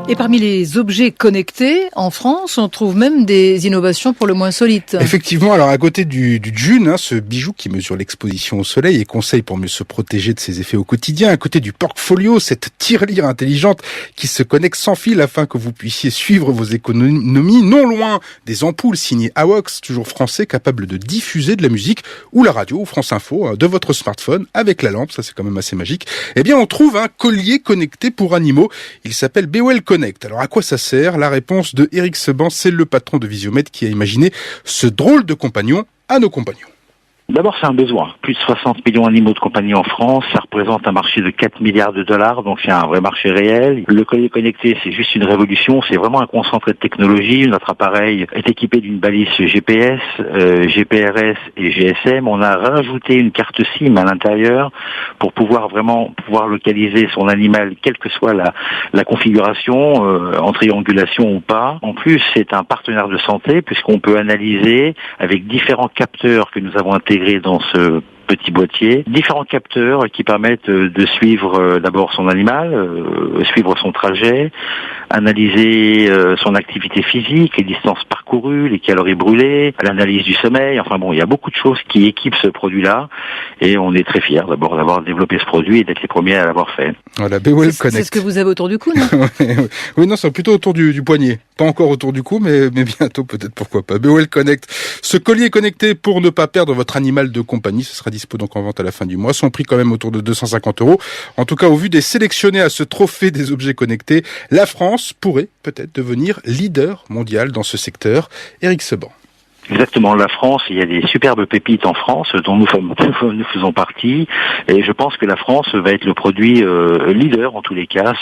Et parmi les objets connectés, en France, on trouve même des innovations pour le moins insolites. Effectivement, alors à côté du June, ce bijou qui mesure l'exposition au soleil et conseille pour mieux se protéger de ses effets au quotidien, à côté du Portfolio, cette tirelire intelligente qui se connecte sans fil afin que vous puissiez suivre vos économies, non loin des ampoules signées AWOX, toujours français, capables de diffuser de la musique ou la radio ou France Info de votre smartphone avec la lampe, ça c'est quand même assez magique. Eh bien, on trouve un collier connecté pour animaux. Il s'appelle Bewell Connect. Alors à quoi ça sert? La réponse de Eric Seban, c'est le patron de Visiomed qui a imaginé ce drôle de compagnon à nos compagnons. D'abord, c'est un besoin. Plus de 60 millions d'animaux de compagnie en France. Ça représente un marché de 4 milliards de dollars. Donc, c'est un vrai marché réel. Le collier connecté, c'est juste une révolution. C'est vraiment un concentré de technologie. Notre appareil est équipé d'une balise GPS, GPRS et GSM. On a rajouté une carte SIM à l'intérieur pour pouvoir localiser son animal, quelle que soit la configuration, en triangulation ou pas. En plus, c'est un partenaire de santé puisqu'on peut analyser avec différents capteurs que nous avons intégrés dans ce petit boîtier, différents capteurs qui permettent de suivre d'abord son animal, suivre son trajet, analyser son activité physique, les distances parcourues, les calories brûlées, l'analyse du sommeil. Enfin bon, il y a beaucoup de choses qui équipent ce produit-là et on est très fiers d'abord d'avoir développé ce produit et d'être les premiers à l'avoir fait. Voilà, Bewell Connect. C'est ce que vous avez autour du cou, non? Oui, non, c'est plutôt autour du poignet. Pas encore autour du cou, mais bientôt peut-être, pourquoi pas. Bewell Connect. Ce collier connecté pour ne pas perdre votre animal de compagnie, ce sera dispo donc en vente à la fin du mois. Son prix quand même autour de 250 €. En tout cas, au vu des sélectionnés à ce trophée des objets connectés, la France pourrait peut-être devenir leader mondial dans ce secteur. Eric Seban. Exactement, la France, il y a des superbes pépites en France dont nous faisons partie et je pense que la France va être le produit leader en tous les cas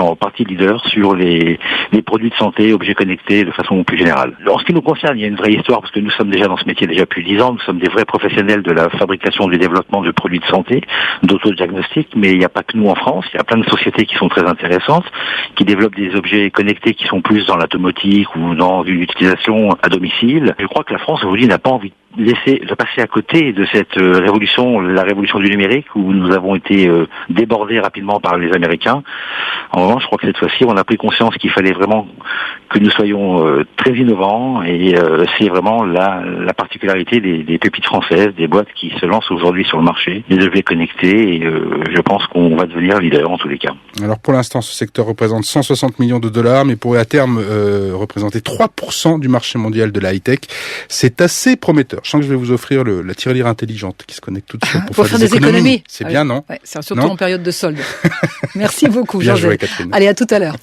en partie leader sur les produits de santé, objets connectés de façon plus générale. En ce qui nous concerne, il y a une vraie histoire parce que nous sommes déjà dans ce métier déjà depuis 10 ans, nous sommes des vrais professionnels de la fabrication et du développement de produits de santé, d'autodiagnostic, mais il n'y a pas que nous en France, il y a plein de sociétés qui sont très intéressantes, qui développent des objets connectés qui sont plus dans la domotique ou dans une utilisation à domicile. Je crois que la France aujourd'hui n'a pas envie de passer à côté de cette révolution, la révolution du numérique, où nous avons été débordés rapidement par les Américains. En revanche, je crois que cette fois-ci, on a pris conscience qu'il fallait vraiment que nous soyons très innovants, et c'est vraiment la particularité des pépites françaises, des boîtes qui se lancent aujourd'hui sur le marché, des objets connectés, et je pense qu'on va devenir leader en tous les cas. Alors pour l'instant, ce secteur représente 160 millions de dollars, mais pourrait à terme représenter 3% du marché mondial de la high-tech. C'est assez prometteur. Je sens que je vais vous offrir la tirelire intelligente qui se connecte toute seule pour faire des économies. C'est bien, non? Ouais, c'est surtout en période de solde. Merci beaucoup, Jean-Jacques. Catherine. Allez, à tout à l'heure.